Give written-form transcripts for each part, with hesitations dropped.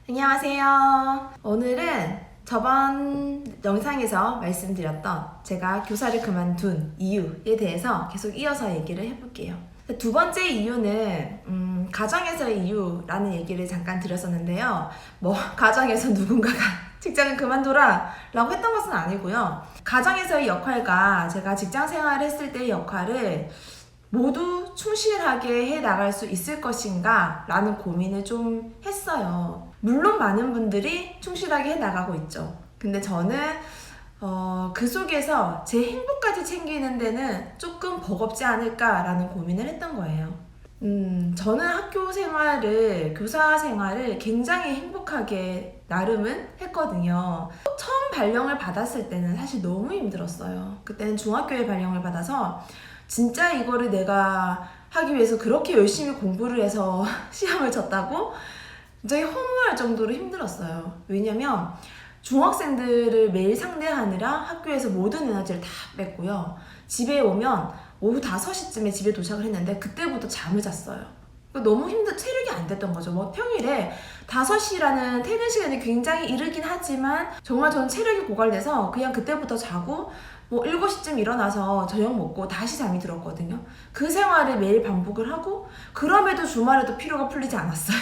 안녕하세요. 오늘은 저번 영상에서 말씀드렸던 제가 교사를 그만둔 이유에 대해서 계속 이어서 얘기를 해볼게요. 두 번째 이유는 가정에서의 이유라는 얘기를 잠깐 드렸었는데요. 가정에서 누군가가 직장을 그만둬라 라고 했던 것은 아니고요. 가정에서의 역할과 제가 직장 생활을 했을 때의 역할을 모두 충실하게 해 나갈 수 있을 것인가 라는 고민을 좀 했어요. 물론 많은 분들이 충실하게 해 나가고 있죠. 근데 저는 그 속에서 제 행복까지 챙기는 데는 조금 버겁지 않을까 라는 고민을 했던 거예요. 저는 학교 생활을, 교사 생활을 굉장히 행복하게 나름은 했거든요. 처음 발령을 받았을 때는 사실 너무 힘들었어요. 그때는 중학교에 발령을 받아서 진짜 이거를 내가 하기 위해서 그렇게 열심히 공부를 해서 시험을 쳤다고? 굉장히 허무할 정도로 힘들었어요. 왜냐면 중학생들을 매일 상대하느라 학교에서 모든 에너지를 다 뺐고요. 집에 오면 오후 5시쯤에 집에 도착을 했는데 그때부터 잠을 잤어요. 너무 체력이 안 됐던 거죠. 평일에 5시라는 퇴근 시간이 굉장히 이르긴 하지만 정말 저는 체력이 고갈돼서 그냥 그때부터 자고 7시쯤 일어나서 저녁 먹고 다시 잠이 들었거든요. 그 생활을 매일 반복을 하고 그럼에도 주말에도 피로가 풀리지 않았어요.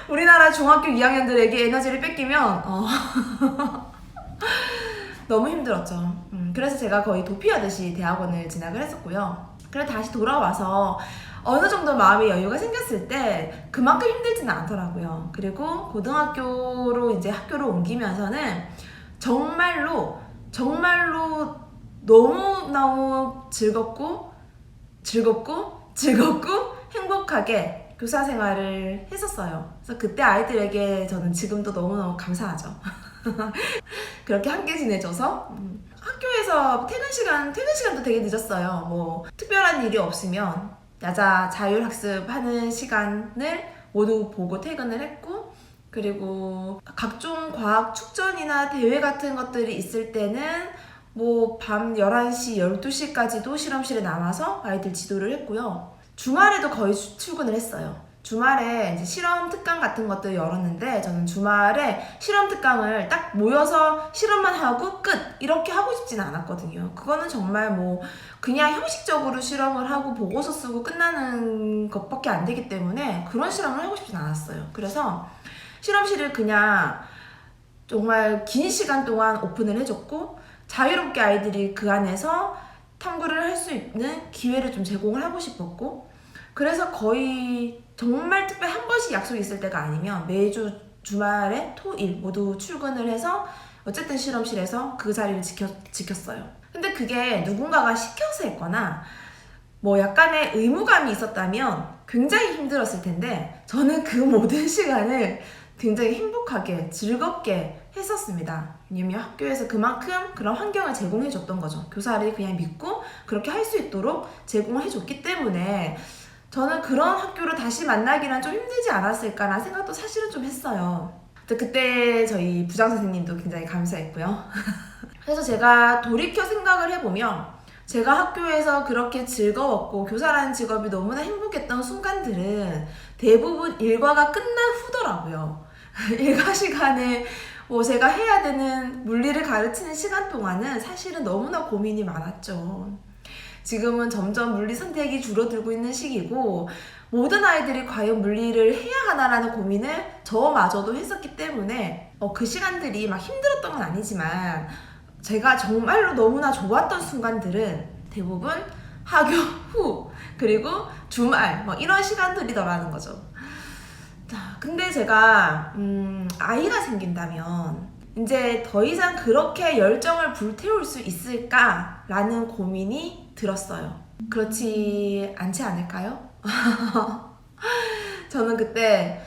우리나라 중학교 2학년들에게 에너지를 뺏기면 너무 힘들었죠. 그래서 제가 거의 도피하듯이 대학원을 진학을 했었고요. 그래서 다시 돌아와서 어느 정도 마음의 여유가 생겼을 때 그만큼 힘들지는 않더라고요. 그리고 고등학교로 이제 학교를 옮기면서는 정말로 너무너무 즐겁고 행복하게 교사 생활을 했었어요. 그래서 그때 아이들에게 저는 지금도 너무너무 감사하죠. 그렇게 함께 지내줘서 학교에서 퇴근 시간도 되게 늦었어요. 특별한 일이 없으면 야자 자율학습하는 시간을 모두 보고 퇴근을 했고, 그리고 각종 과학 축전이나 대회 같은 것들이 있을 때는 밤 11시, 12시까지도 실험실에 남아서 아이들 지도를 했고요. 주말에도 거의 출근을 했어요. 주말에 이제 실험 특강 같은 것들 열었는데 저는 주말에 실험 특강을 딱 모여서 실험만 하고 끝! 이렇게 하고 싶지는 않았거든요. 그거는 정말 그냥 형식적으로 실험을 하고 보고서 쓰고 끝나는 것밖에 안 되기 때문에 그런 실험을 하고 싶진 않았어요. 그래서 실험실을 그냥 정말 긴 시간 동안 오픈을 해줬고 자유롭게 아이들이 그 안에서 탐구를 할 수 있는 기회를 좀 제공을 하고 싶었고, 그래서 거의 정말 특별히 한 번씩 약속이 있을 때가 아니면 매주 주말에 토, 일 모두 출근을 해서 어쨌든 실험실에서 그 자리를 지켰어요. 근데 그게 누군가가 시켜서 했거나 약간의 의무감이 있었다면 굉장히 힘들었을 텐데 저는 그 모든 시간을 굉장히 행복하게 즐겁게 했었습니다. 왜냐면 학교에서 그만큼 그런 환경을 제공해줬던 거죠. 교사를 그냥 믿고 그렇게 할 수 있도록 제공을 해줬기 때문에 저는 그런 학교를 다시 만나기란 좀 힘들지 않았을까라는 생각도 사실은 좀 했어요. 그때 저희 부장 선생님도 굉장히 감사했고요. 그래서 제가 돌이켜 생각을 해보면 제가 학교에서 그렇게 즐거웠고 교사라는 직업이 너무나 행복했던 순간들은 대부분 일과가 끝난 후더라고요. 일과 시간에 제가 해야 되는 물리를 가르치는 시간 동안은 사실은 너무나 고민이 많았죠. 지금은 점점 물리 선택이 줄어들고 있는 시기고 모든 아이들이 과연 물리를 해야 하나라는 고민을 저마저도 했었기 때문에 그 시간들이 막 힘들었던 건 아니지만 제가 정말로 너무나 좋았던 순간들은 대부분 학교 후 그리고 주말 이런 시간들이더라는 거죠. 근데 제가 아이가 생긴다면 이제 더 이상 그렇게 열정을 불태울 수 있을까라는 고민이 들었어요. 그렇지 않지 않을까요? 저는 그때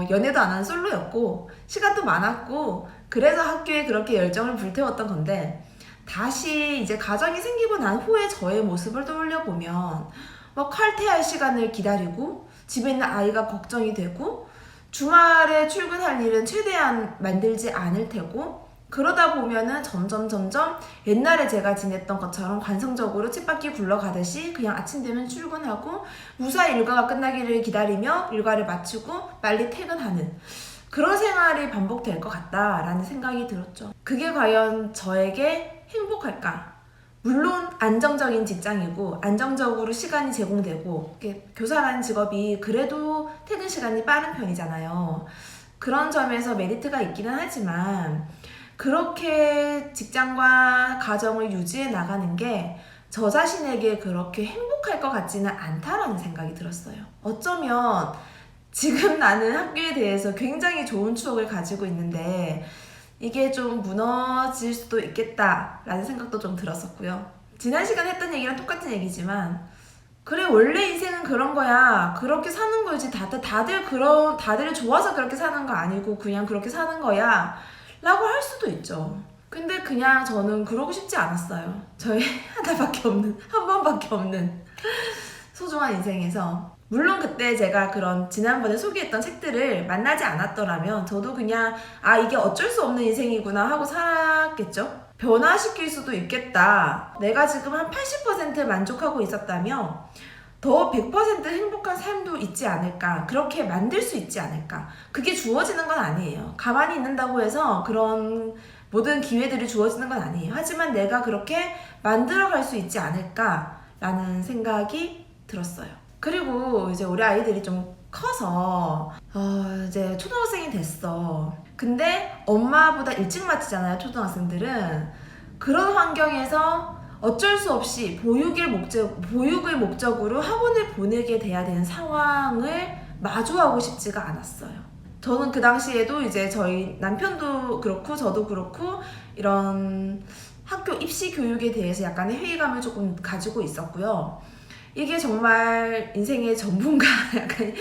연애도 안 한 솔로였고 시간도 많았고 그래서 학교에 그렇게 열정을 불태웠던 건데 다시 이제 가정이 생기고 난 후에 저의 모습을 떠올려보면 칼퇴할 시간을 기다리고 집에 있는 아이가 걱정이 되고 주말에 출근할 일은 최대한 만들지 않을 테고 그러다 보면은 점점 옛날에 제가 지냈던 것처럼 관성적으로 쳇바퀴 굴러가듯이 그냥 아침 되면 출근하고 무사히 일과가 끝나기를 기다리며 일과를 마치고 빨리 퇴근하는 그런 생활이 반복될 것 같다라는 생각이 들었죠. 그게 과연 저에게 행복할까? 물론 안정적인 직장이고 안정적으로 시간이 제공되고 교사라는 직업이 그래도 퇴근 시간이 빠른 편이잖아요. 그런 점에서 메리트가 있기는 하지만 그렇게 직장과 가정을 유지해 나가는 게 저 자신에게 그렇게 행복할 것 같지는 않다라는 생각이 들었어요. 어쩌면 지금 나는 학교에 대해서 굉장히 좋은 추억을 가지고 있는데 이게 좀 무너질 수도 있겠다라는 생각도 좀 들었었고요. 지난 시간에 했던 얘기랑 똑같은 얘기지만 그래 원래 인생은 그런 거야. 그렇게 사는 거지. 다들 좋아서 그렇게 사는 거 아니고 그냥 그렇게 사는 거야. 라고 할 수도 있죠. 근데 그냥 저는 그러고 싶지 않았어요. 저의 한 번밖에 없는 소중한 인생에서. 물론 그때 제가 그런 지난번에 소개했던 책들을 만나지 않았더라면 저도 그냥 이게 어쩔 수 없는 인생이구나 하고 살았겠죠. 변화시킬 수도 있겠다. 내가 지금 한 80% 만족하고 있었다면 더 100% 행복한 삶도 있지 않을까. 그렇게 만들 수 있지 않을까. 그게 주어지는 건 아니에요. 가만히 있는다고 해서 그런 모든 기회들이 주어지는 건 아니에요. 하지만 내가 그렇게 만들어갈 수 있지 않을까라는 생각이 들었어요. 그리고 이제 우리 아이들이 좀 커서 이제 초등학생이 됐어. 근데 엄마보다 일찍 마치잖아요, 초등학생들은. 그런 환경에서 어쩔 수 없이 보육을 목적으로 학원을 보내게 돼야 되는 상황을 마주하고 싶지가 않았어요. 저는 그 당시에도 이제 저희 남편도 그렇고 저도 그렇고 이런 학교 입시 교육에 대해서 약간의 회의감을 조금 가지고 있었고요. 이게 정말 인생의 전문가 약간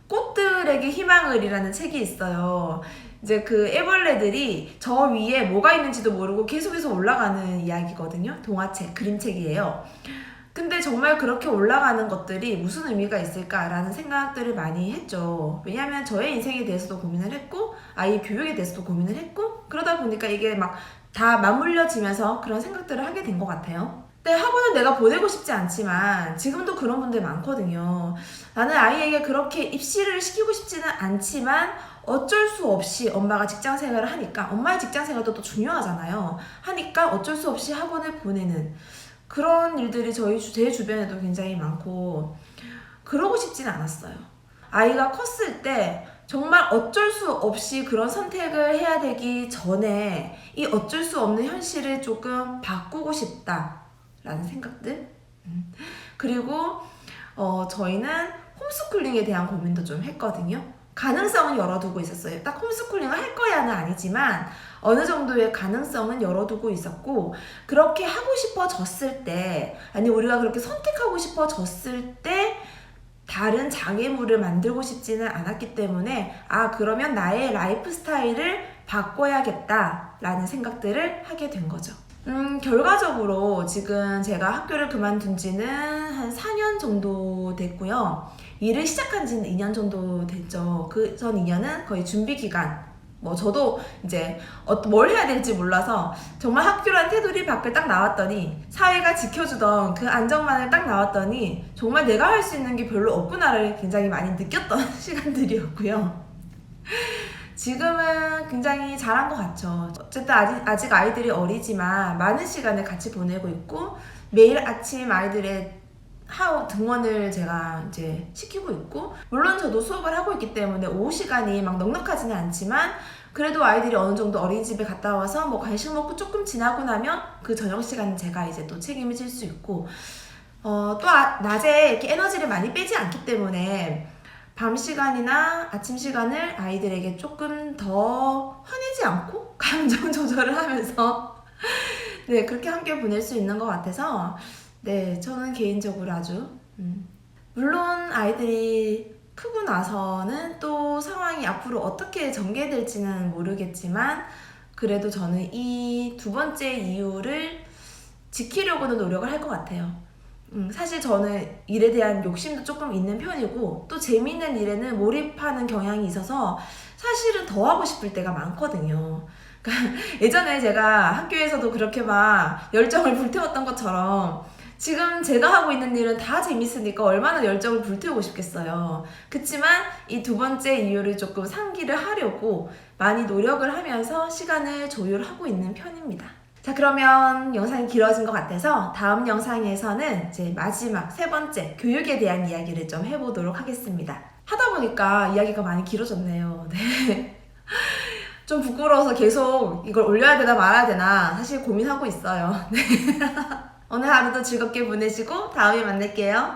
꽃들에게 희망을이라는 책이 있어요. 이제 그 애벌레들이 저 위에 뭐가 있는지도 모르고 계속해서 올라가는 이야기거든요. 동화책, 그림책이에요. 근데 정말 그렇게 올라가는 것들이 무슨 의미가 있을까라는 생각들을 많이 했죠. 왜냐하면 저의 인생에 대해서도 고민을 했고 아이 교육에 대해서도 고민을 했고 그러다 보니까 이게 막 다 맞물려지면서 그런 생각들을 하게 된 것 같아요. 근데 학원을 내가 보내고 싶지 않지만 지금도 그런 분들 많거든요. 나는 아이에게 그렇게 입시를 시키고 싶지는 않지만 어쩔 수 없이 엄마가 직장 생활을 하니까 엄마의 직장 생활도 또 중요하잖아요. 하니까 어쩔 수 없이 학원을 보내는 그런 일들이 제 주변에도 굉장히 많고 그러고 싶지는 않았어요. 아이가 컸을 때 정말 어쩔 수 없이 그런 선택을 해야 되기 전에 이 어쩔 수 없는 현실을 조금 바꾸고 싶다라는 생각들. 그리고 저희는 홈스쿨링에 대한 고민도 좀 했거든요. 가능성은 열어두고 있었어요. 딱 홈스쿨링을 할 거야는 아니지만 어느 정도의 가능성은 열어두고 있었고 그렇게 하고 싶어졌을 때 아니 우리가 그렇게 선택하고 싶어졌을 때 다른 장애물을 만들고 싶지는 않았기 때문에 그러면 나의 라이프 스타일을 바꿔야겠다라는 생각들을 하게 된 거죠. 결과적으로 지금 제가 학교를 그만둔 지는 한 4년 정도 됐고요. 일을 시작한 지는 2년 정도 됐죠. 그 전 2년은 거의 준비 기간. 저도 이제 뭘 해야 될지 몰라서 정말 학교란 테두리 밖을 딱 나왔더니 사회가 지켜주던 그 안정만을 딱 나왔더니 정말 내가 할 수 있는 게 별로 없구나를 굉장히 많이 느꼈던 시간들이었고요. 지금은 굉장히 잘한 것 같죠. 어쨌든 아직 아이들이 어리지만 많은 시간을 같이 보내고 있고 매일 아침 아이들의 등원을 제가 이제 시키고 있고 물론 저도 수업을 하고 있기 때문에 오후 시간이 막 넉넉하지는 않지만 그래도 아이들이 어느 정도 어린이집에 갔다 와서 간식 먹고 조금 지나고 나면 그 저녁 시간은 제가 이제 또 책임을 질 수 있고 또 낮에 이렇게 에너지를 많이 빼지 않기 때문에 밤 시간이나 아침 시간을 아이들에게 조금 더 화내지 않고 감정 조절을 하면서 네 그렇게 함께 보낼 수 있는 것 같아서 네 저는 개인적으로 아주 물론 아이들이 크고 나서는 또 상황이 앞으로 어떻게 전개될지는 모르겠지만 그래도 저는 이 두 번째 이유를 지키려고는 노력을 할 것 같아요. 사실 저는 일에 대한 욕심도 조금 있는 편이고 또 재미있는 일에는 몰입하는 경향이 있어서 사실은 더 하고 싶을 때가 많거든요. 예전에 제가 학교에서도 그렇게 막 열정을 불태웠던 것처럼 지금 제가 하고 있는 일은 다 재밌으니까 얼마나 열정을 불태우고 싶겠어요. 그치만 이 두 번째 이유를 조금 상기를 하려고 많이 노력을 하면서 시간을 조율하고 있는 편입니다. 자, 그러면 영상이 길어진 것 같아서 다음 영상에서는 이제 마지막 세 번째 교육에 대한 이야기를 좀 해보도록 하겠습니다. 하다 보니까 이야기가 많이 길어졌네요. 네. 좀 부끄러워서 계속 이걸 올려야 되나 말아야 되나 사실 고민하고 있어요. 네. 오늘 하루도 즐겁게 보내시고 다음에 만날게요.